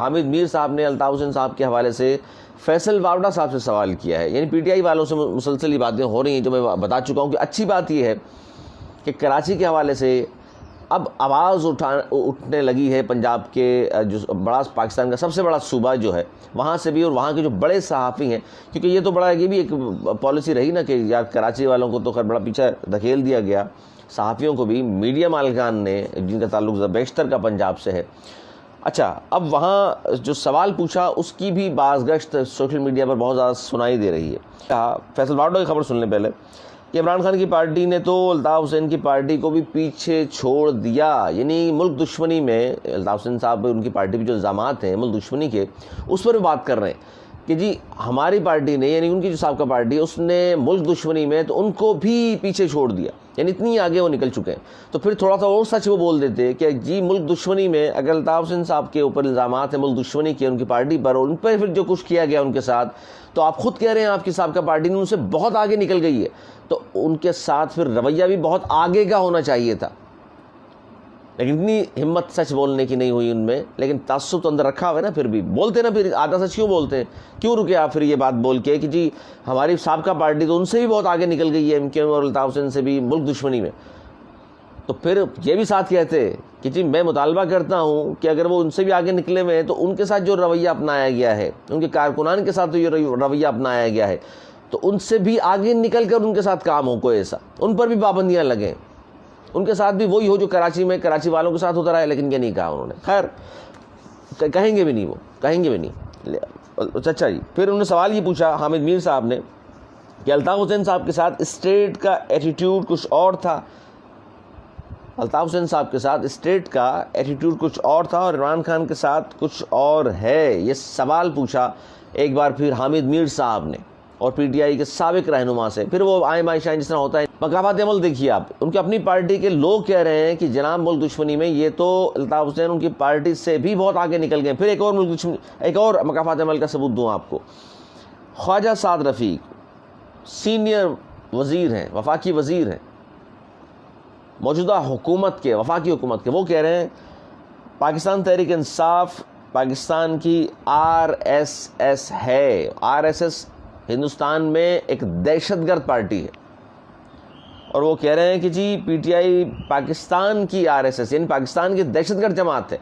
حامد میر صاحب نے الطاف حسین صاحب کے حوالے سے فیصل وارڈا صاحب سے سوال کیا ہے. یعنی پی ٹی آئی والوں سے مسلسل یہ باتیں ہو رہی ہیں جو میں بتا چکا ہوں کہ اچھی بات یہ ہے کہ کراچی کے حوالے سے اب آواز اٹھنے لگی ہے. پنجاب کے جو بڑا پاکستان کا سب سے بڑا صوبہ جو ہے وہاں سے بھی, اور وہاں کے جو بڑے صحافی ہیں, کیونکہ یہ تو بڑا یہ بھی ایک پالیسی رہی نا کہ یار کراچی والوں کو تو خیر بڑا پیچھے دھکیل دیا گیا, صحافیوں کو بھی, میڈیا مالکان نے جن کا تعلق بیشتر کا پنجاب سے ہے. اچھا, اب وہاں جو سوال پوچھا اس کی بھی بازگشت سوشل میڈیا پر بہت زیادہ سنائی دے رہی ہے. فیصل وارڈا کی خبر سن لیں پہلے کہ عمران خان کی پارٹی نے تو الطاف حسین کی پارٹی کو بھی پیچھے چھوڑ دیا. یعنی ملک دشمنی میں الطاف حسین صاحب ان کی پارٹی پہ جو الزامات ہیں ملک دشمنی کے, اس پر بھی بات کر رہے ہیں کہ جی ہماری پارٹی نے, یعنی ان کی جو سابقہ پارٹی ہے اس نے ملک دشمنی میں تو ان کو بھی پیچھے چھوڑ دیا. یعنی اتنی آگے وہ نکل چکے ہیں. تو پھر تھوڑا سا اور سچ وہ بول دیتے کہ جی ملک دشمنی میں اگر الطاف حسین صاحب کے اوپر الزامات ہیں ملک دشمنی کے ان کی پارٹی پر, اور ان پر پھر جو کچھ کیا گیا ان کے ساتھ, تو آپ خود کہہ رہے ہیں آپ کی سابقہ پارٹی نے ان سے بہت آگے نکل گئی ہے, تو ان کے ساتھ پھر رویہ بھی بہت آگے کا ہونا چاہیے تھا. لیکن اتنی ہمت سچ بولنے کی نہیں ہوئی ان میں, لیکن تعصب تو اندر رکھا ہوا ہے نا. پھر بھی بولتے نا, پھر آدھا سچ کیوں بولتے ہیں, کیوں رکے آپ پھر یہ بات بول کے کہ جی ہماری سابقہ پارٹی تو ان سے بھی بہت آگے نکل گئی ہے, ایم کیو اور الطاف حسین سے بھی ملک دشمنی میں. تو پھر یہ بھی ساتھ کہتے کہ جی میں مطالبہ کرتا ہوں کہ اگر وہ ان سے بھی آگے نکلے ہوئے ہیں تو ان کے ساتھ جو رویہ اپنایا گیا ہے, ان کے کارکنان کے ساتھ جو رویہ اپنایا گیا ہے, تو ان سے بھی آگے نکل کر ان کے ساتھ کام ہو کوئی ایسا, ان پر بھی پابندیاں لگیں, ان کے ساتھ بھی وہی ہو جو کراچی میں کراچی والوں کے ساتھ ہوتا رہا ہے. لیکن یہ نہیں کہا انہوں نے. خیر کہیں گے بھی نہیں, وہ کہیں گے بھی نہیں. اچھا جی, پھر انہوں نے سوال یہ پوچھا حامد میر صاحب نے کہ الطاف حسین صاحب کے ساتھ اسٹیٹ کا ایٹیٹیوڈ کچھ اور تھا. الطاف حسین صاحب کے ساتھ اسٹیٹ کا ایٹیٹیوڈ کچھ اور تھا اور عمران خان کے ساتھ کچھ اور ہے. یہ سوال پوچھا ایک بار پھر حامد میر صاحب نے, اور پی ٹی آئی کے سابق رہنما سے. پھر وہ آئیں بائیں شائیں جس طرح ہوتا ہے. مقامات عمل دیکھیے آپ, ان کی اپنی پارٹی کے لوگ کہہ رہے ہیں کہ جناب ملک دشمنی میں یہ تو الطاف حسین ان کی پارٹی سے بھی بہت آگے نکل گئے. پھر ایک اور ملک دشمنی, ایک اور مقامات عمل کا ثبوت دوں آپ کو. خواجہ سعد رفیق سینئر وزیر ہیں, وفاقی وزیر ہیں موجودہ حکومت کے, وفاقی حکومت کے, وہ کہہ رہے ہیں پاکستان تحریک انصاف پاکستان کی آر ایس ایس ہے. آر ایس ایس ہندوستان میں ایک دہشت گرد پارٹی ہے, اور وہ کہہ رہے ہیں کہ جی پی ٹی آئی پاکستان کی آر ایس ایس, یعنی پاکستان کی دہشت گرد جماعت ہے.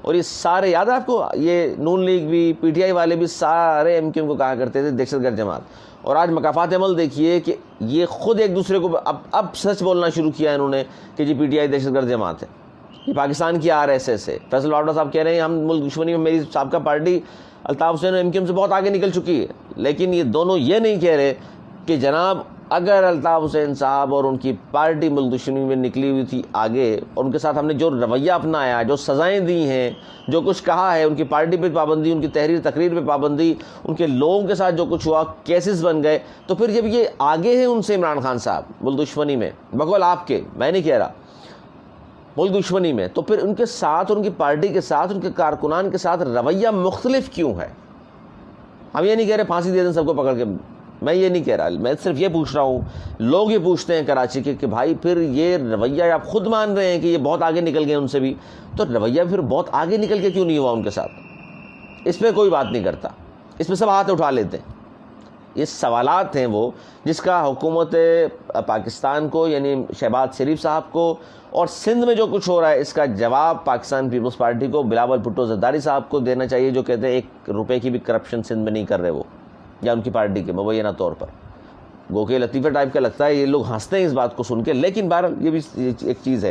اور یہ سارے یاد ہے آپ کو, یہ نون لیگ بھی پی ٹی آئی والے بھی سارے ایم کیو کو کہا کرتے تھے دہشت گرد جماعت. اور آج مقافات عمل دیکھیے کہ یہ خود ایک دوسرے کو اب سچ بولنا شروع کیا انہوں نے کہ جی پی ٹی آئی دہشت گرد جماعت ہے, یہ پاکستان کی آر ایس ایس ہے. فیصل وارڈا صاحب کہہ رہے ہیں ہم ملک دشمنی میں میری سابقہ پارٹی الطاف حسین اور ایم کیو سے بہت آگے نکل چکی ہے. لیکن یہ دونوں یہ نہیں کہہ رہے کہ جناب اگر الطاف حسین صاحب اور ان کی پارٹی ملک دشمنی میں نکلی ہوئی تھی آگے, اور ان کے ساتھ ہم نے جو رویہ اپنایا, جو سزائیں دی ہیں, جو کچھ کہا ہے, ان کی پارٹی پہ پابندی, ان کی تقریر پہ پابندی, ان کے لوگوں کے ساتھ جو کچھ ہوا, کیسز بن گئے, تو پھر جب یہ آگے ہیں ان سے عمران خان صاحب ملک دشمنی میں, بقول آپ کے, میں نہیں کہہ رہا, ملک دشمنی میں, تو پھر ان کے ساتھ, ان کی پارٹی کے ساتھ, ان کے کارکنان کے ساتھ رویہ مختلف کیوں ہے؟ ہم یہ نہیں کہہ رہے پھانسی دے دیں سب کو پکڑ کے, میں یہ نہیں کہہ رہا, میں صرف یہ پوچھ رہا ہوں. لوگ یہ پوچھتے ہیں کراچی کے کہ بھائی پھر یہ رویہ آپ خود مان رہے ہیں کہ یہ بہت آگے نکل گئے ان سے بھی, تو رویہ پھر بہت آگے نکل کے کیوں نہیں ہوا ان کے ساتھ؟ اس پہ کوئی بات نہیں کرتا, اس پہ سب ہاتھ اٹھا لیتے ہیں. یہ سوالات ہیں وہ جس کا حکومت پاکستان کو, یعنی شہباز شریف صاحب کو, اور سندھ میں جو کچھ ہو رہا ہے اس کا جواب پاکستان پیپلز پارٹی کو, بلاول بھٹو زرداری صاحب کو دینا چاہیے, جو کہتے ہیں 1 روپے کی بھی کرپشن سندھ میں نہیں کر رہے وہ, یا ان کی پارٹی کے مبینہ طور پر. گو کہ لطیفہ ٹائپ کا لگتا ہے, یہ لوگ ہنستے ہیں اس بات کو سن کے, لیکن بہرحال یہ بھی ایک چیز ہے.